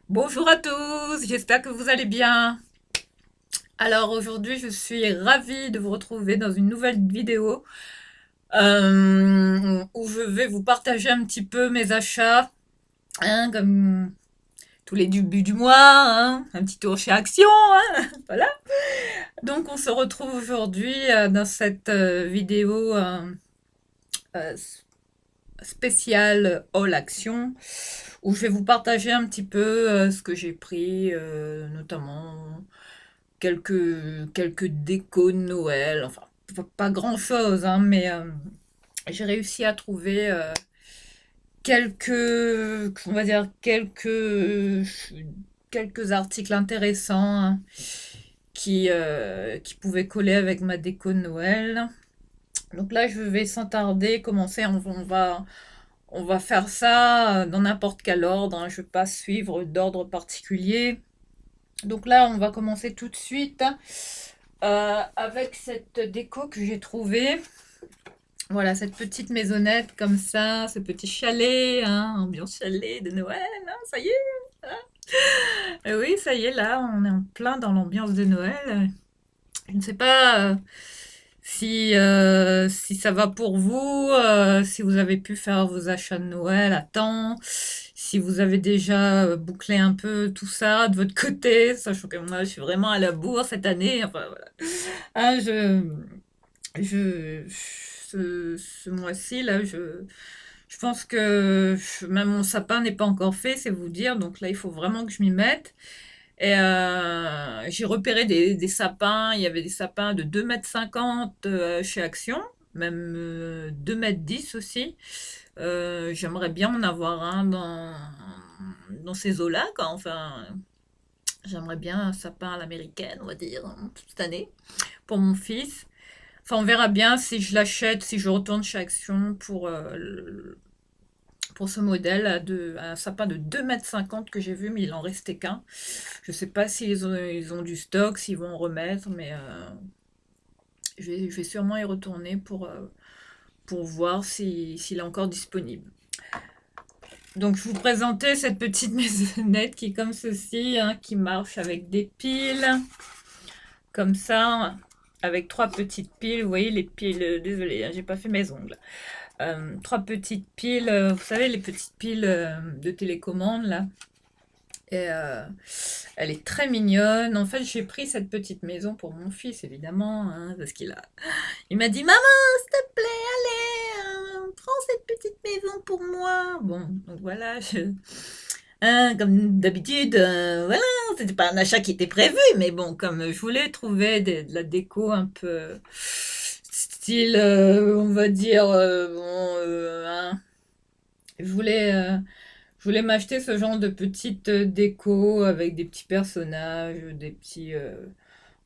Bonjour à tous, j'espère que vous allez bien. Alors aujourd'hui, je suis ravie de vous retrouver dans une nouvelle vidéo où je vais vous partager un petit peu mes achats, hein, comme tous les débuts du mois, hein, un petit tour chez Action, hein, voilà. Donc on se retrouve aujourd'hui dans cette vidéo euh, spéciale All Action où je vais vous partager un petit peu ce que j'ai pris, notamment quelques décos de Noël, enfin pas grand-chose, hein, mais j'ai réussi à trouver on va dire quelques articles intéressants, hein, qui pouvaient coller avec ma déco de Noël. Donc là, je vais sans tarder commencer. On va faire ça dans n'importe quel ordre, hein. Je ne vais pas suivre d'ordre particulier. Donc là, on va commencer tout de suite avec cette déco que j'ai trouvée. Voilà, cette petite maisonnette comme ça, ce petit chalet, hein, ambiance chalet de Noël, hein, ça y est. Oui, ça y est, là, on est en plein dans l'ambiance de Noël. Je ne sais pas si ça va pour vous, si vous avez pu faire vos achats de Noël à temps, si vous avez déjà bouclé un peu tout ça de votre côté, sachant que moi, je suis vraiment à la bourre cette année. Enfin, voilà. Ah, ce mois-ci, là, je pense que même mon sapin n'est pas encore fait, c'est vous dire. Donc là, il faut vraiment que je m'y mette. Et j'ai repéré des sapins. Il y avait des sapins de 2,50 m chez Action, même 2,10 m aussi. J'aimerais bien en avoir un dans ces eaux-là, quoi. Enfin, j'aimerais bien un sapin à l'américaine, on va dire, hein, cette année, pour mon fils. Enfin, on verra bien si je l'achète, si je retourne chez Action pour ce modèle, un sapin de 2,50 m que j'ai vu, mais il en restait qu'un. Je sais pas ils ont du stock, s'ils vont en remettre, mais je vais sûrement y retourner pour voir s'il est encore disponible. Donc, je vous présentais cette petite maisonnette qui est comme ceci, hein, qui marche avec des piles, comme ça, avec trois petites piles. Vous voyez les piles, désolé, hein, j'ai pas fait mes ongles. Trois petites piles, vous savez, les petites piles de télécommande, là. Et elle est très mignonne. En fait, j'ai pris cette petite maison pour mon fils, évidemment, hein, parce il m'a dit, maman, s'il te plaît, allez, prends cette petite maison pour moi. Bon, donc voilà, hein, comme d'habitude, voilà, c'était pas un achat qui était prévu, mais bon, comme je voulais trouver de la déco un peu style, on va dire, hein, je voulais, euh, je voulais m'acheter ce genre de petite déco avec des petits personnages, des petits.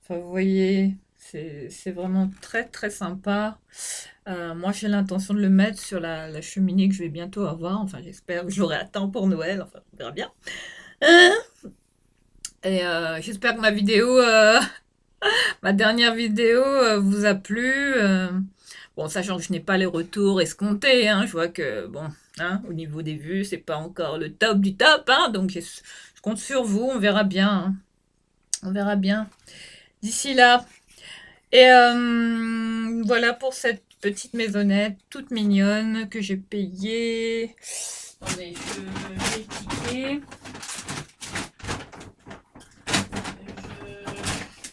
Enfin, vous voyez, c'est vraiment très très sympa. Moi, j'ai l'intention de le mettre sur la cheminée que je vais bientôt avoir. Enfin, j'espère que j'aurai à temps pour Noël. Enfin, on verra bien. Hein. Et j'espère que ma dernière vidéo vous a plu. Bon, sachant que je n'ai pas les retours escomptés, hein, je vois que, bon, hein, au niveau des vues, c'est pas encore le top du top, hein, donc je compte sur vous, on verra bien, hein, on verra bien d'ici là. Et voilà pour cette petite maisonnette toute mignonne que j'ai payée. Attendez, je vais cliquer.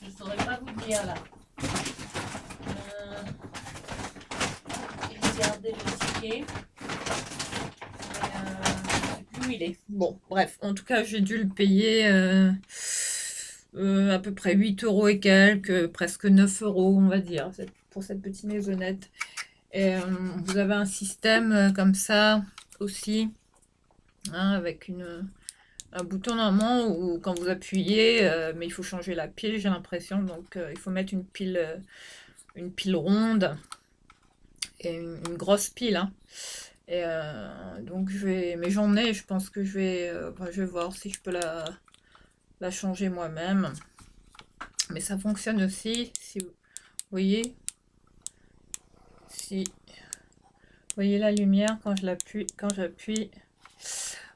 Je ne saurais pas vous dire là. Euh, j'ai gardé le ticket. Je sais plus où il est. Bon, bref, en tout cas, j'ai dû le payer à peu près 8 euros et quelques, presque 9 euros, on va dire, pour cette petite maisonnette. Et vous avez un système comme ça aussi, hein, avec un bouton normalement où quand vous appuyez, mais il faut changer la pile, j'ai l'impression, donc il faut mettre une pile ronde et une grosse pile, hein. Et donc mais j'en ai, je pense que je vais voir si je peux la changer moi-même. Mais ça fonctionne aussi, si vous voyez, si vous voyez la lumière quand j'appuie.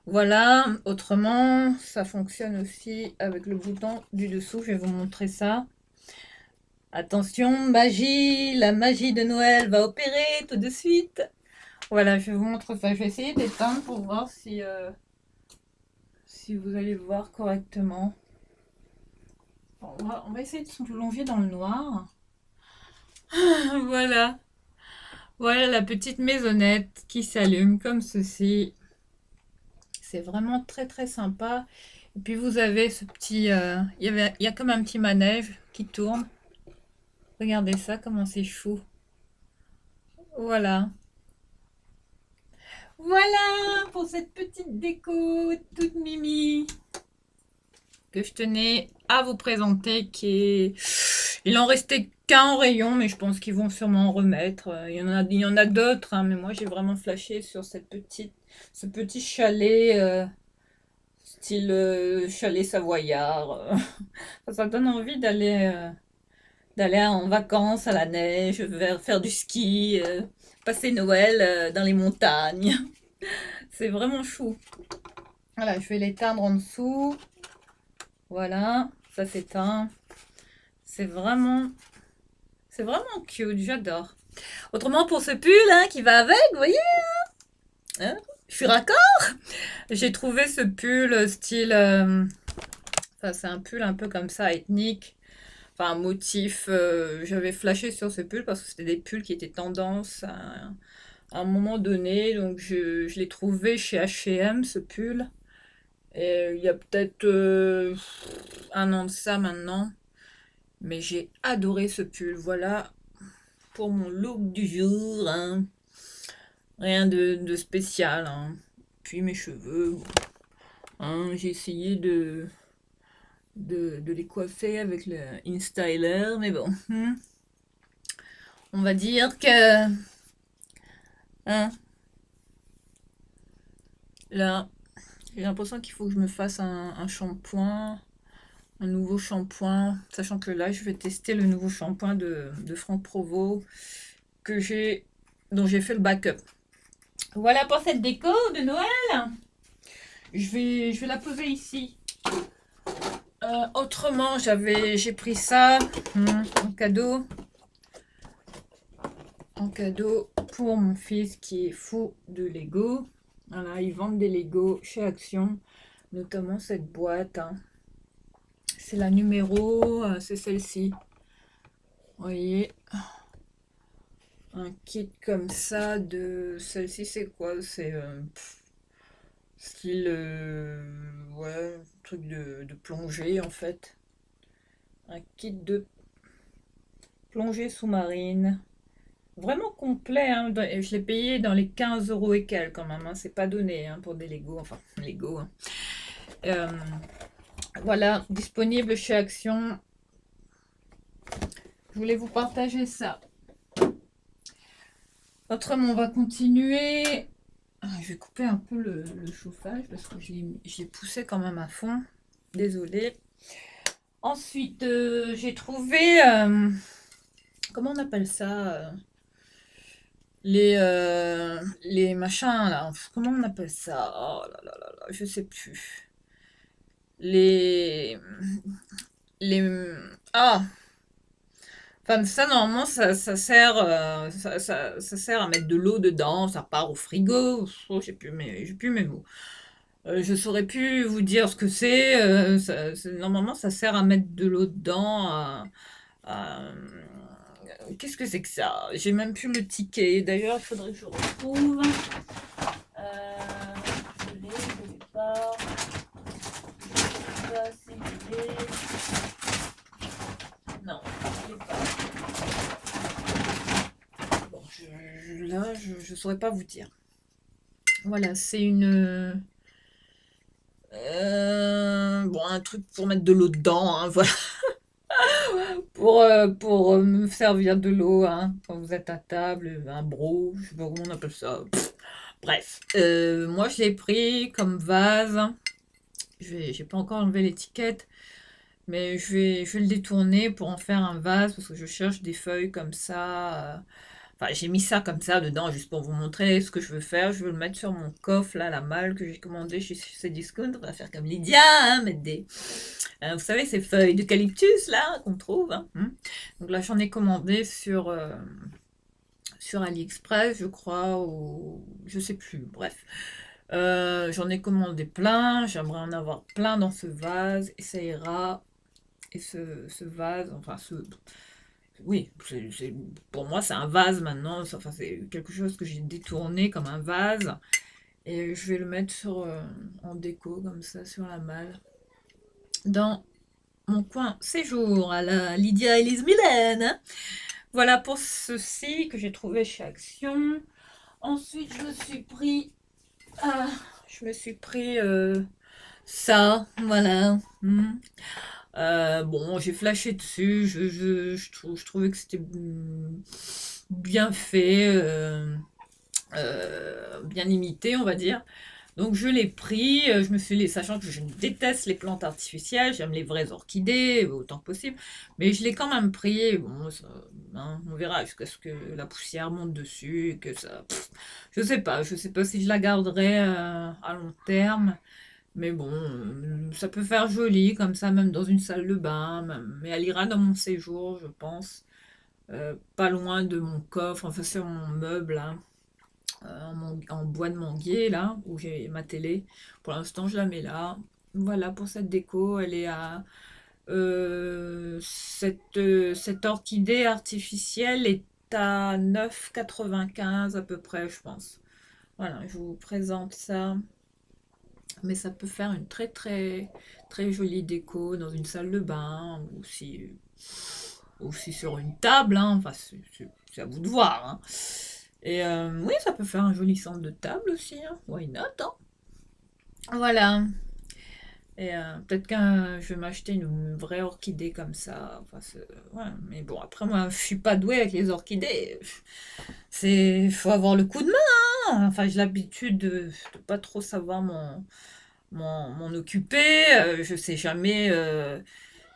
Voilà, autrement, ça fonctionne aussi avec le bouton du dessous. Je vais vous montrer ça. Attention, magie, la magie de Noël va opérer tout de suite. Voilà, je vais vous montrer ça. Je vais essayer d'éteindre pour voir si vous allez voir correctement. Bon, on va essayer de se plonger dans le noir. Voilà. Voilà la petite maisonnette qui s'allume comme ceci. C'est vraiment très très sympa. Et puis vous avez ce petit... il y a comme un petit manège qui tourne. Regardez ça, comment c'est chou. Voilà. Voilà pour cette petite déco toute mimi que je tenais à vous présenter. Il en restait qu'un en rayon, mais je pense qu'ils vont sûrement en remettre. Il y en a d'autres, hein, mais moi j'ai vraiment flashé sur ce petit chalet, style chalet savoyard. Ça donne envie d'aller en vacances à la neige, faire du ski, passer Noël dans les montagnes. C'est vraiment chou. Voilà, je vais l'éteindre en dessous. Voilà, ça s'éteint. C'est vraiment, c'est vraiment cute, j'adore. Autrement, pour ce pull hein, qui va avec, vous voyez, hein, je suis raccord. J'ai trouvé ce pull style, enfin c'est un pull un peu comme ça, ethnique. Enfin, un motif, j'avais flashé sur ce pull parce que c'était des pulls qui étaient tendance à un moment donné. Donc je l'ai trouvé chez H&M, ce pull. Et il y a peut-être un an de ça maintenant. Mais j'ai adoré ce pull. Voilà pour mon look du jour. Hein. Rien de spécial. Hein. Puis mes cheveux. Bon. Hein, j'ai essayé de les coiffer avec le InStyler. Mais bon. On va dire que... Hein, là, j'ai l'impression qu'il faut que je me fasse un shampoing. Un nouveau shampoing. Sachant que là, je vais tester le nouveau shampoing de Franck Provo. Dont j'ai fait le backup. Voilà pour cette déco de Noël. Je vais la poser ici. Autrement, j'ai pris ça en cadeau. En cadeau pour mon fils qui est fou de Lego. Voilà, ils vendent des Lego chez Action, notamment cette boîte. Hein. C'est la numéro, c'est celle-ci. Vous voyez, un kit comme ça de celle-ci, c'est quoi? C'est style, ouais, truc de plongée en fait. Un kit de plongée sous-marine. Vraiment complet, hein. Je l'ai payé dans les 15 euros et quelques quand même. Hein. C'est pas donné hein, pour des Lego. Enfin, Lego. Hein. Euh, voilà, disponible chez Action. Je voulais vous partager ça. Autrement, on va continuer. Je vais couper un peu le chauffage parce que je l'ai poussé quand même à fond. Désolée. Ensuite, j'ai trouvé... comment on appelle ça les machins, là. Comment on appelle ça? Oh là là là là, je sais plus. Les... Les... Ah! Enfin, ça, normalement, ça sert, ça sert à mettre de l'eau dedans, ça part au frigo. Oh, j'ai plus mes mots. Je saurais plus vous dire ce que c'est. Normalement, ça sert à mettre de l'eau dedans. Qu'est-ce que c'est que ça? J'ai même plus le ticket. D'ailleurs, il faudrait que je retrouve. Je l'ai pas. Je sais pas si je l'ai. Non, je l'ai pas. Bon, là, je saurais pas vous dire. Voilà, c'est une. Bon, un truc pour mettre de l'eau dedans, hein, voilà. Pour me servir de l'eau, hein, quand vous êtes à table, un broc, je sais pas comment on appelle ça. Pff, bref, moi je l'ai pris comme vase. J'ai pas encore enlevé l'étiquette, mais je vais le détourner pour en faire un vase parce que je cherche des feuilles comme ça. Enfin, j'ai mis ça comme ça dedans, juste pour vous montrer ce que je veux faire. Je veux le mettre sur mon coffre, là, la malle que j'ai commandée chez Cdiscount. On va faire comme Lydia, hein, mettre des... vous savez, ces feuilles d'eucalyptus, là, qu'on trouve. Hein. Donc là, j'en ai commandé sur AliExpress, je crois, ou... je sais plus, bref. J'en ai commandé plein, j'aimerais en avoir plein dans ce vase, et ça ira. Et ce vase, enfin, oui, pour moi, c'est un vase maintenant. Enfin, c'est quelque chose que j'ai détourné comme un vase. Et je vais le mettre en déco, comme ça, sur la malle. Dans mon coin séjour à la Lydia Elise Mylène. Hein. Voilà pour ceci que j'ai trouvé chez Action. Ensuite, je me suis pris ça, voilà. Bon, j'ai flashé dessus, je trouvais que c'était bien fait, bien imité, on va dire. Donc je l'ai pris, je me suis dit, sachant que je déteste les plantes artificielles, j'aime les vraies orchidées, autant que possible, mais je l'ai quand même pris, bon, hein, on verra jusqu'à ce que la poussière monte dessus, et que ça... je sais pas si je la garderai à long terme, mais bon, ça peut faire joli comme ça, même dans une salle de bain, mais elle ira dans mon séjour, je pense. Pas loin de mon coffre, enfin sur mon meuble, là, en bois de manguier, là, où j'ai ma télé. Pour l'instant, je la mets là. Voilà pour cette déco, elle est à... cette orchidée artificielle est à 9,95 à peu près, je pense. Voilà, je vous présente ça. Mais ça peut faire une très très très jolie déco dans une salle de bain ou aussi sur une table. Hein. Enfin, c'est à vous de voir. Hein. Et oui, ça peut faire un joli centre de table aussi. Hein. Why not? Hein. Voilà. Et peut-être que je vais m'acheter une vraie orchidée comme ça. Enfin, ouais. Mais bon, après, moi, je suis pas douée avec les orchidées. Faut avoir le coup de main. Hein. Enfin, j'ai l'habitude de pas trop savoir m'en occuper. Je sais jamais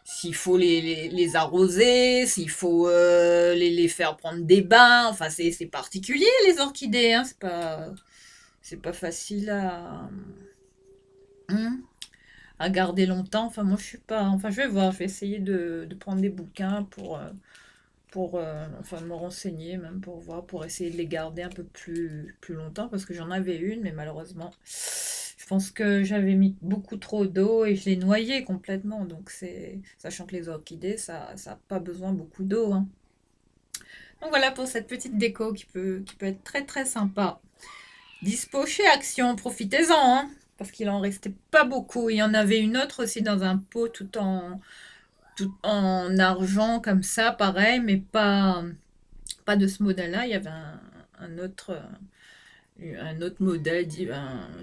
s'il faut les arroser, s'il faut les faire prendre des bains. Enfin, c'est particulier les orchidées. Hein. C'est pas facile hein, à garder longtemps. Enfin, moi, je suis pas. Enfin, je vais voir. Je vais essayer de prendre des bouquins pour enfin, me renseigner, même pour voir, pour essayer de les garder un peu plus longtemps, parce que j'en avais une, mais malheureusement, je pense que j'avais mis beaucoup trop d'eau et je l'ai noyée complètement. Donc, sachant que les orchidées, ça n'a pas besoin beaucoup d'eau. Hein. Donc, voilà pour cette petite déco qui peut être très très sympa. Dispo chez Action, profitez-en, hein, parce qu'il en restait pas beaucoup. Il y en avait une autre aussi dans un pot tout en argent comme ça, pareil, mais pas de ce modèle-là. Il y avait un autre modèle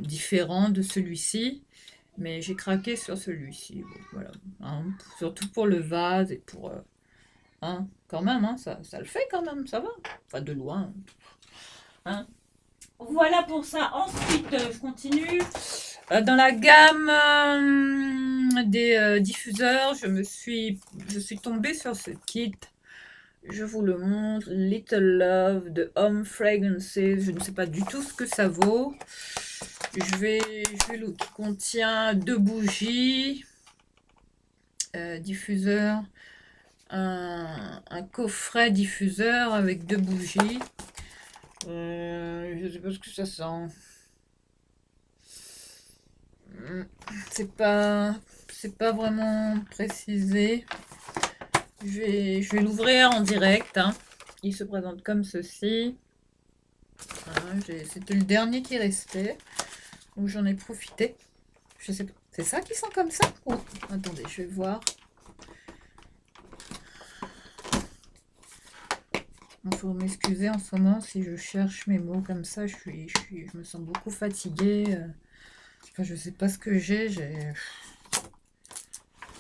différent de celui-ci, mais j'ai craqué sur celui-ci. Bon, voilà, hein, surtout pour le vase et pour hein, quand même, hein, ça le fait quand même, ça va. Enfin de loin. Hein. Voilà pour ça. Ensuite, je continue. Dans la gamme des diffuseurs, je suis tombée sur ce kit. Je vous le montre. Little Love de Home Fragrances. Je ne sais pas du tout ce que ça vaut. Qui contient 2 bougies. Diffuseur. Un coffret diffuseur avec 2 bougies. Je ne sais pas ce que ça sent. C'est pas vraiment précisé. Je vais l'ouvrir en direct. Hein. Il se présente comme ceci. Voilà, c'était le dernier qui restait. Donc j'en ai profité. Je sais pas. C'est ça qui sent comme ça? Oh, attendez, je vais voir. Il faut m'excuser en ce moment si je cherche mes mots comme ça. Je me sens beaucoup fatiguée. Enfin, je sais pas ce que j'ai.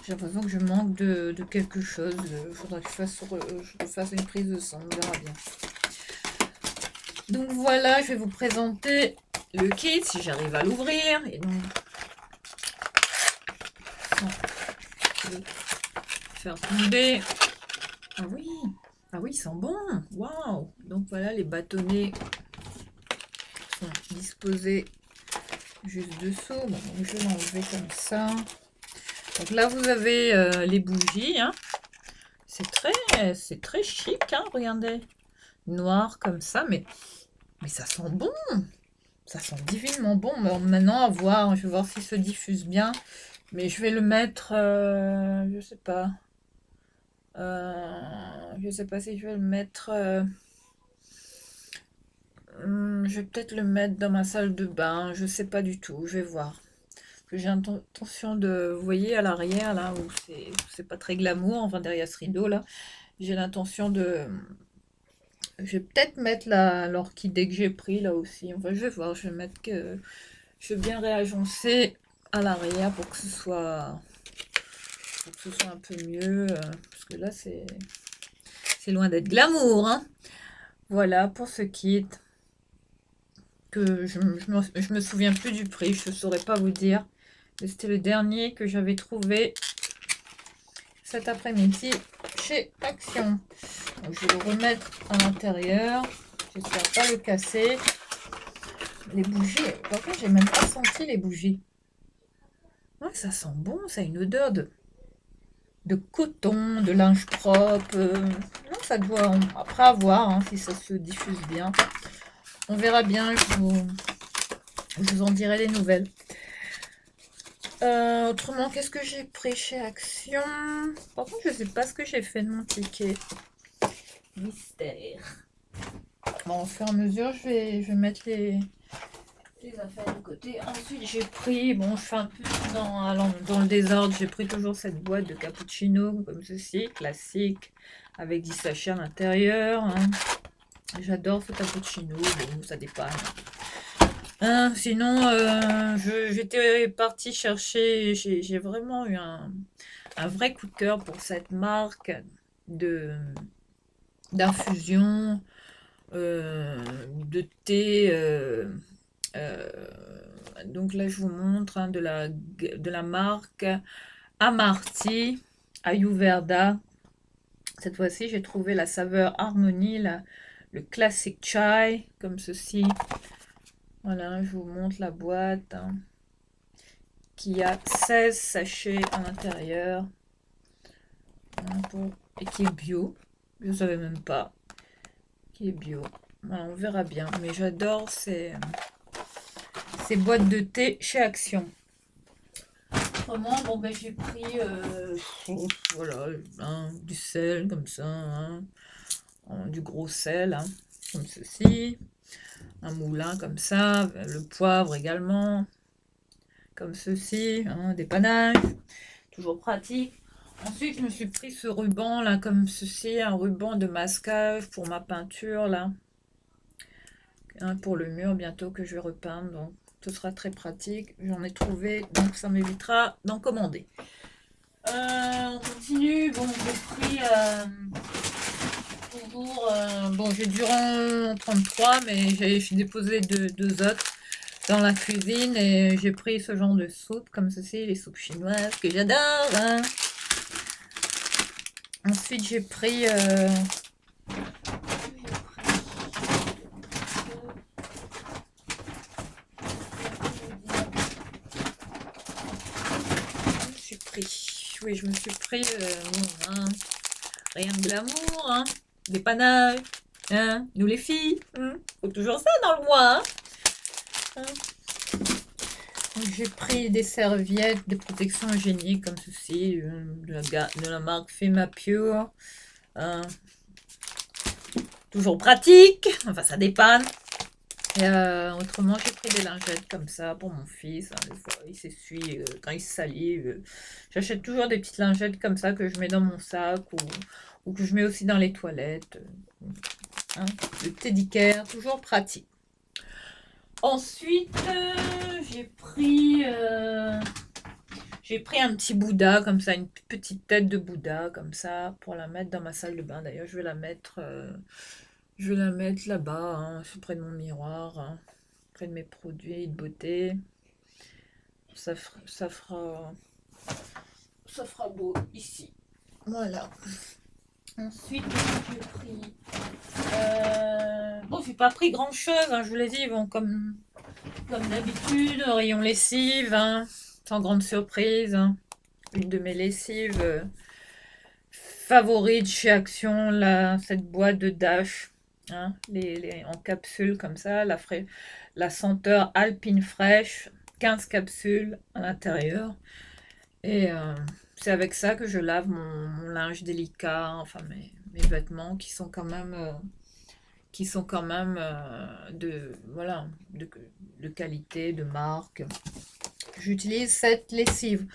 J'ai l'impression que je manque de quelque chose. Il faudra que je fasse une prise de sang. On verra bien. Donc voilà, je vais vous présenter le kit si j'arrive à l'ouvrir. Et donc, je vais faire tomber. Ah oui, oui, ils sont bons. Waouh! Donc voilà, les bâtonnets sont disposés juste dessous. Bon, donc je vais l'enlever comme ça. Donc là, vous avez les bougies. Hein. C'est très chic, hein, regardez. Noir comme ça, mais ça sent bon. Ça sent divinement bon. Mais maintenant, à voir. Je vais voir s'il se diffuse bien. Mais je vais le mettre, je sais pas. Je sais pas si je vais le mettre. Je vais peut-être le mettre dans ma salle de bain. Je sais pas du tout. Je vais voir. Parce que j'ai intention de, vous voyez à l'arrière là où c'est pas très glamour. Enfin derrière ce rideau là, j'ai l'intention de. Je vais peut-être mettre l'orchidée que j'ai pris là aussi. Enfin je vais voir. Je vais mettre que. Je vais bien réagencer à l'arrière pour que ce soit un peu mieux. Parce que là c'est loin d'être glamour. Hein. Voilà pour ce kit. Que je me souviens plus du prix, je ne saurais pas vous dire. C'était le dernier que j'avais trouvé cet après-midi chez Action. Donc, je vais le remettre à l'intérieur. J'espère pas le casser. Les bougies, par contre, j'ai même pas senti les bougies. Ouais, ça sent bon, ça a une odeur de coton, de linge propre. Non, ça doit, après avoir, hein, si ça se diffuse bien. On verra bien, je vous en dirai des nouvelles. Autrement, qu'est-ce que j'ai pris chez Action? Par contre, je sais pas ce que j'ai fait de mon ticket. Mystère. Bon, au fur et à mesure, je vais mettre les affaires de côté. Ensuite, j'ai pris, bon, je fais un peu dans le désordre, j'ai pris toujours cette boîte de cappuccino, comme ceci, classique, avec 10 sachets à l'intérieur. Hein. J'adore ce cappuccino, bon, ça dépanne. Hein, sinon, j'étais partie chercher, j'ai vraiment eu un vrai coup de cœur pour cette marque d'infusion, de thé. Euh, donc là, je vous montre hein, de la marque Amarty Ayurveda. Cette fois-ci, j'ai trouvé la saveur Harmonie, le classic chai, comme ceci. Voilà, je vous montre la boîte hein, qui a 16 sachets à l'intérieur et qui est bio. Je ne savais même pas qui est bio. Voilà, on verra bien. Mais j'adore ces boîtes de thé chez Action. Autrement, bon, ben, j'ai pris voilà, hein, du sel comme ça, hein, du gros sel, hein, comme ceci. Un moulin comme ça, le poivre également, comme ceci, hein, des panaches, toujours pratique. Ensuite, je me suis pris ce ruban là, comme ceci, un ruban de masquage pour ma peinture là, hein, pour le mur bientôt que je vais repeindre. Donc, ce sera très pratique. J'en ai trouvé, donc ça m'évitera d'en commander. On continue. Bon, j'ai pris toujours. Bon, j'ai dû en prendre 3, mais j'ai déposé deux autres dans la cuisine et j'ai pris ce genre de soupe comme ceci, les soupes chinoises que j'adore. Hein. Ensuite, j'ai pris. Oui, je me suis pris. Bon, hein, rien de glamour, hein, des panaches. Hein, nous les filles, hein, faut toujours ça dans le mois. Hein. J'ai pris des serviettes, des protections hygiéniques comme ceci, de la marque Fema Pure. Hein. Toujours pratique, enfin ça dépanne. Et, autrement, j'ai pris des lingettes comme ça pour mon fils. Hein, des fois, il s'essuie quand il se salit. J'achète toujours des petites lingettes comme ça que je mets dans mon sac ou que je mets aussi dans les toilettes. Hein, le teddy care, toujours pratique. Ensuite, j'ai pris un petit Bouddha comme ça, une petite tête de Bouddha comme ça pour la mettre dans ma salle de bain. D'ailleurs, je vais la mettre là-bas, hein, près de mon miroir, hein, près de mes produits de beauté. Ça fera beau ici. Voilà. Ensuite, qu'est-ce que j'ai pris? Bon, j'ai pas pris grand-chose, hein, je vous l'ai dit, bon, comme d'habitude, rayon lessive, hein, sans grande surprise, hein. Une de mes lessives favorites chez Action, là, cette boîte de Dash, hein, en capsule comme ça, la senteur Alpine fraîche, 15 capsules à l'intérieur. Et c'est avec ça que je lave mon linge délicat, enfin mes vêtements qui sont quand même voilà, de qualité, de marque. J'utilise cette lessive.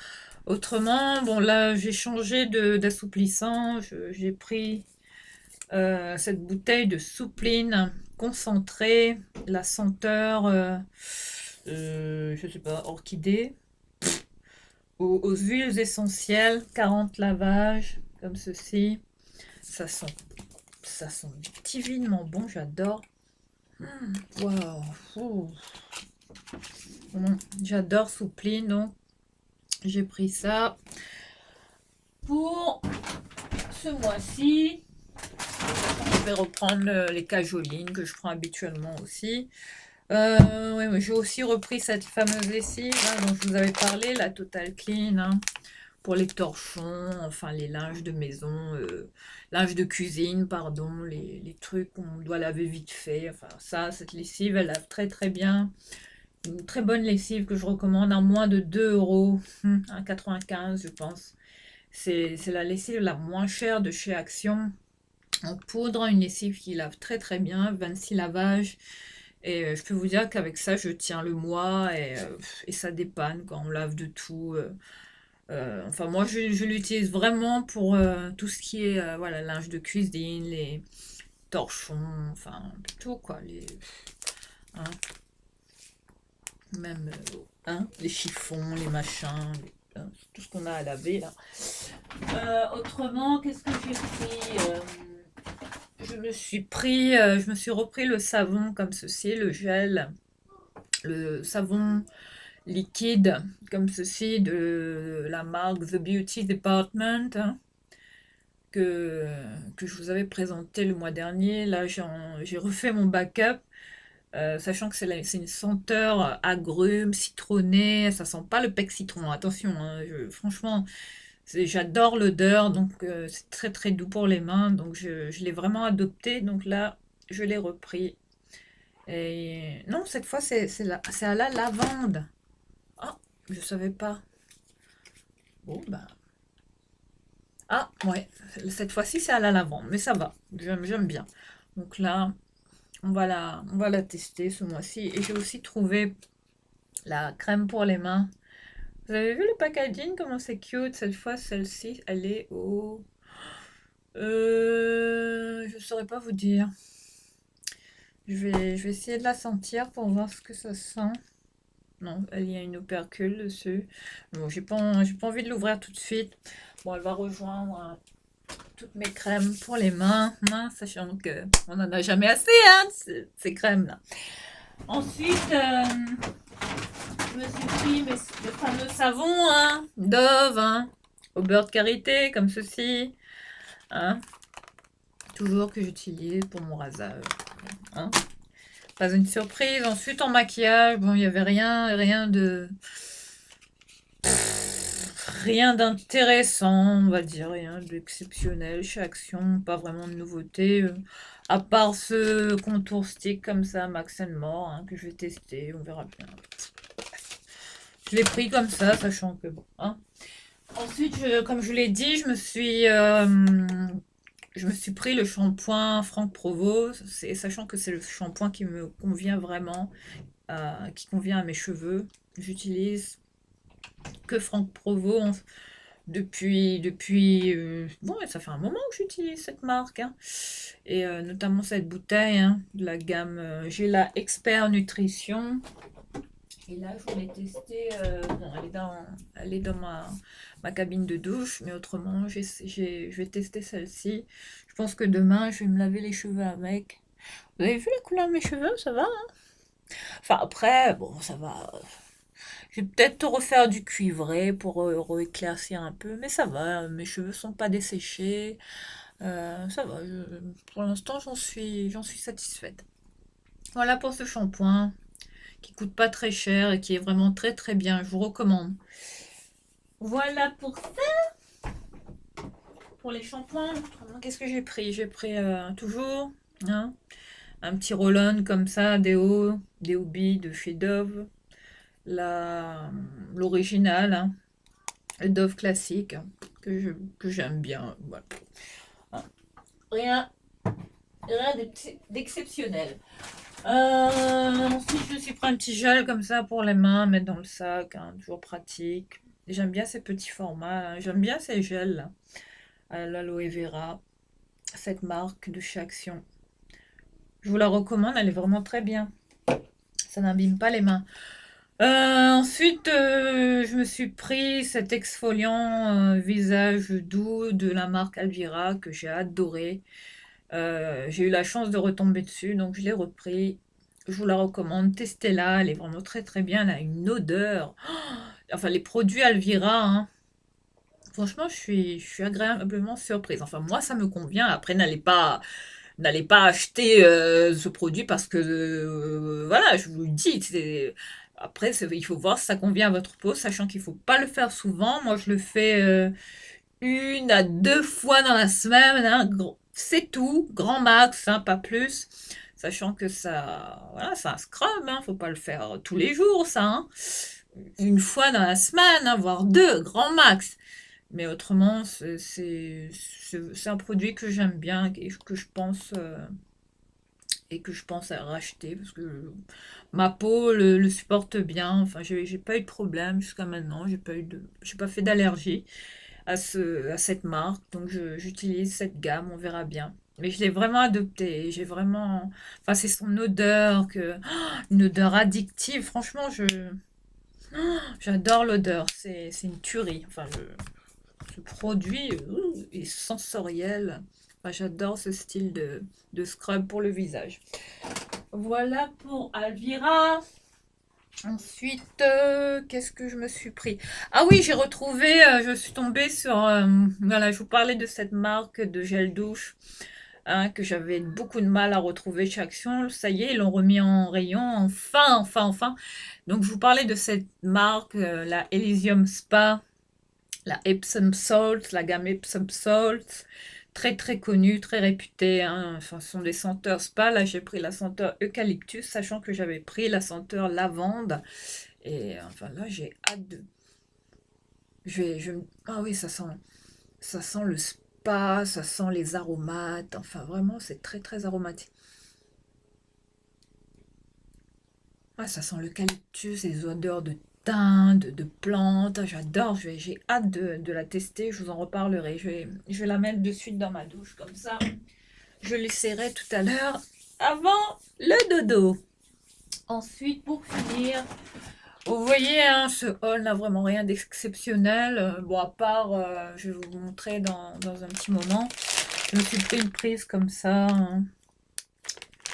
Autrement, bon là j'ai changé d'assouplissant. J'ai pris cette bouteille de soupline concentrée, la senteur, je sais pas, orchidée, aux huiles essentielles, 40 lavages, comme ceci. Ça sent, ça sent divinement bon, j'adore. Waouh, ouh. J'adore soupline, donc j'ai pris ça pour ce mois-ci. Je vais reprendre les cajolines que je prends habituellement aussi. Ouais, mais j'ai aussi repris cette fameuse lessive hein, dont je vous avais parlé, la Total Clean, hein, pour les torchons, enfin les linges de maison, linge de cuisine, pardon, les trucs qu'on doit laver vite fait. Enfin ça, cette lessive, elle lave très très bien. Une très bonne lessive que je recommande à moins de 2 euros, 1,95 je pense. C'est la lessive la moins chère de chez Action. En poudre, une lessive qui lave très très bien, 26 lavages. Et je peux vous dire qu'avec ça, je tiens le mois et ça dépanne quand on lave de tout. Enfin, moi, je l'utilise vraiment pour tout ce qui est voilà, linge de cuisine, les torchons, enfin, tout quoi. Hein, même les chiffons, les machins, tout ce qu'on a à laver là. Autrement, qu'est-ce que j'ai pris je me suis repris le savon comme ceci, le gel, le savon liquide comme ceci de la marque The Beauty Department hein, que, que je vous avais présenté le mois dernier. Là, j'ai refait mon backup, sachant que c'est une senteur agrumes, citronnée. Ça sent pas le pec citron, attention. Hein, franchement, j'adore l'odeur, donc c'est très très doux pour les mains. Donc je l'ai vraiment adopté. Donc là, je l'ai repris. Et non, cette fois, c'est à la lavande. Ah, je savais pas. Bon, bah. Ah, ouais, cette fois-ci, c'est à la lavande, mais ça va. J'aime bien. Donc là, on va la tester ce mois-ci. Et j'ai aussi trouvé la crème pour les mains. Vous avez vu le packaging, comment c'est cute? Cette fois, celle-ci, elle est au... je saurais pas vous dire. Je vais essayer de la sentir pour voir ce que ça sent. Non, il y a une opercule dessus. Bon, j'ai pas envie de l'ouvrir tout de suite. Bon, elle va rejoindre toutes mes crèmes pour les mains, hein, sachant que on n'en a jamais assez, hein, de ces crèmes-là. Ensuite, je me suis pris le fameux savon, hein, Dove, hein, au beurre de karité, comme ceci, hein, toujours que j'utilise pour mon rasage, hein. Pas une surprise. Ensuite, en maquillage, bon, il n'y avait rien d'intéressant, on va dire, rien d'exceptionnel chez Action, pas vraiment de nouveauté, à part ce contour stick comme ça, Max More, hein, que je vais tester, on verra bien. Je l'ai pris comme ça, sachant que bon. Hein. Ensuite, comme je l'ai dit, je me suis pris le shampoing Franck Provost, sachant que c'est le shampoing qui me convient vraiment, qui convient à mes cheveux. J'utilise que Franck Provost bon, ça fait un moment que j'utilise cette marque, hein. Et notamment cette bouteille hein, de la gamme, j'ai la Expert Nutrition. Et là, je voulais tester, bon, elle est dans ma cabine de douche, mais autrement, je vais tester celle-ci. Je pense que demain, je vais me laver les cheveux avec. Vous avez vu la couleur de mes cheveux, ça va, hein? Enfin, après, bon, ça va. Je vais peut-être refaire du cuivré pour rééclaircir un peu, mais ça va, mes cheveux sont pas desséchés. Ça va, pour l'instant j'en suis satisfaite. Voilà pour ce shampoing qui coûte pas très cher et qui est vraiment très très bien, je vous recommande. Voilà pour les shampoings. Autrement, qu'est-ce que j'ai pris? J'ai pris toujours hein, un petit roll-on comme ça, Deobi de chez Dove, l'original, hein, le Dove classique, hein, que j'aime bien. Voilà. Hein. Rien, rien d'exceptionnel. Ensuite, je me suis pris un petit gel comme ça pour les mains, mettre dans le sac, hein, toujours pratique. Et j'aime bien ces petits formats, hein. J'aime bien ces gels là, à l'aloe vera, cette marque de chez Action. Je vous la recommande, elle est vraiment très bien. Ça n'abîme pas les mains. Ensuite, je me suis pris cet exfoliant visage doux de la marque Alvira que j'ai adoré. J'ai eu la chance de retomber dessus, donc je l'ai repris. Je vous la recommande, testez-la, elle est vraiment très très bien, elle a une odeur. Enfin, les produits Alvira, hein, franchement, je suis agréablement surprise. Enfin, moi, ça me convient. Après, n'allez pas acheter ce produit parce que, voilà, je vous le dis. Après, il faut voir si ça convient à votre peau, sachant qu'il ne faut pas le faire souvent. Moi, je le fais une à deux fois dans la semaine, hein, c'est tout, grand max, hein, pas plus. Sachant que ça, voilà, c'est un scrub, hein, faut pas le faire tous les jours, ça, hein. Une fois dans la semaine, hein, voire deux, grand max. Mais autrement, c'est un produit que j'aime bien et que je pense à racheter parce que ma peau le supporte bien. Enfin, j'ai pas eu de problème jusqu'à maintenant. J'ai pas fait d'allergie à cette marque. Donc, j'utilise cette gamme. On verra bien. Mais je l'ai vraiment adopté. J'ai vraiment, enfin, c'est son odeur une odeur addictive. Franchement, j'adore l'odeur. C'est une tuerie. Enfin, ce produit est sensoriel. Enfin, j'adore ce style de scrub pour le visage. Voilà pour Alvira. Ensuite, qu'est-ce que je me suis pris? Ah oui, j'ai retrouvé, je suis tombée sur, voilà, je vous parlais de cette marque de gel douche hein, que j'avais beaucoup de mal à retrouver chez Action. Ça y est, ils l'ont remis en rayon, enfin, enfin, enfin. Donc, je vous parlais de cette marque, la Elysium Spa, la Epsom Salt, la gamme Epsom Salt, très très connue, très réputée, hein. Enfin, ce sont des senteurs spa. Là, j'ai pris la senteur eucalyptus, sachant que j'avais pris la senteur lavande. Et enfin, là, j'ai hâte de. Ah oui, ça sent le spa, ça sent les aromates. Enfin, vraiment, c'est très très aromatique. Ah, ça sent l'eucalyptus, les odeurs de thym, de plantes. Ah, j'adore, j'ai hâte de la tester. Je vous en reparlerai. Je vais la mettre de suite dans ma douche, comme ça. Je l'essaierai tout à l'heure avant le dodo. Ensuite, pour finir, vous voyez, hein, ce haul n'a vraiment rien d'exceptionnel. Bon, à part, je vais vous montrer dans un petit moment. Je me suis pris une prise comme ça, hein,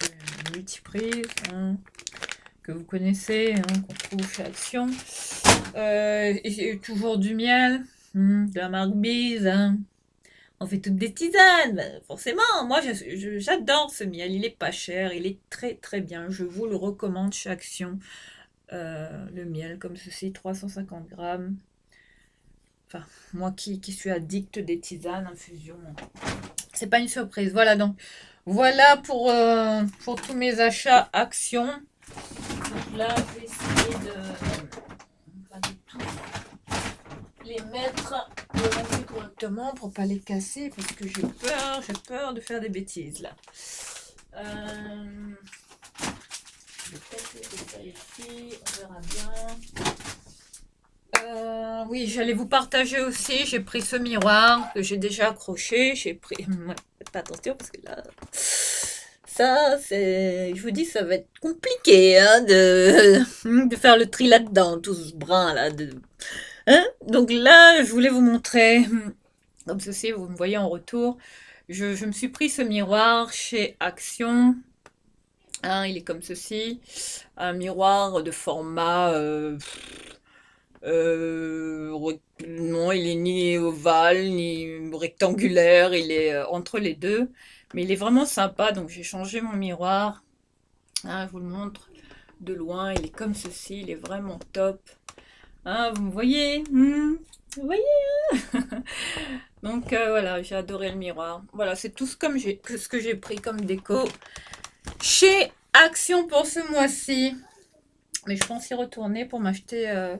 une multiprise, hein, que vous connaissez, hein, qu'on trouve chez Action. Et toujours du miel, de la marque Bise, hein. On fait toutes des tisanes, bah, forcément. Moi, j'adore ce miel. Il est pas cher, il est très très bien. Je vous le recommande chez Action. Le miel comme ceci, 350 grammes. Enfin, moi qui suis addict des tisanes, infusion, c'est pas une surprise. Voilà donc. Voilà pour tous mes achats Action. Donc là, je vais essayer de tout les mettre correctement pour pas les casser parce que j'ai peur de faire des bêtises là. Je vais peut-être laisser ça ici, on verra bien. Oui, j'allais vous partager aussi. J'ai pris ce miroir que j'ai déjà accroché. J'ai pris. Faites attention parce que là, ça, je vous dis, ça va être compliqué hein, de faire le tri là-dedans, tout ce brin là. Hein. Donc là, je voulais vous montrer, comme ceci, vous me voyez en retour. Je me suis pris ce miroir chez Action. Hein, il est comme ceci, un miroir de format non, il est ni ovale, ni rectangulaire, il est entre les deux. Mais il est vraiment sympa, donc j'ai changé mon miroir. Hein, je vous le montre de loin, il est comme ceci, il est vraiment top. Hein, vous me voyez? Vous voyez? Donc voilà, j'ai adoré le miroir. Voilà, c'est tout ce que j'ai pris comme déco chez Action pour ce mois-ci. Mais je pense y retourner pour m'acheter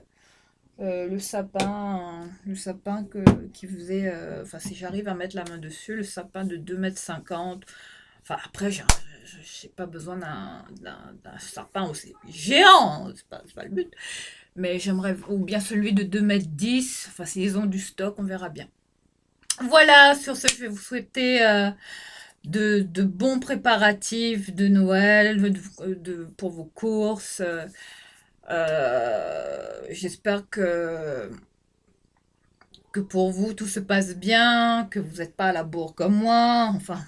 le sapin qui faisait, enfin si j'arrive à mettre la main dessus, le sapin de 2,50 m. Enfin après, j'ai pas besoin d'un sapin aussi géant, c'est pas le but. Mais j'aimerais, ou bien celui de 2,10 m. Enfin s'ils ont du stock, on verra bien. Voilà, sur ce, je vais vous souhaiter de bons préparatifs de Noël, pour vos courses. J'espère que pour vous tout se passe bien, que vous n'êtes pas à la bourre comme moi. Enfin,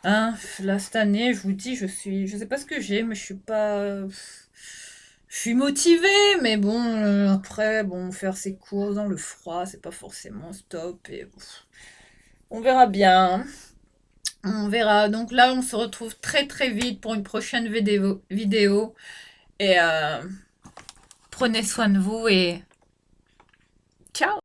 hein, là cette année, je vous dis, je sais pas ce que j'ai, mais je suis pas, je suis motivée, mais bon, après, bon, faire ses courses dans le froid, c'est pas forcément stop. Et on verra bien. On verra. Donc là, on se retrouve très très vite pour une prochaine vidéo. Et prenez soin de vous et ciao!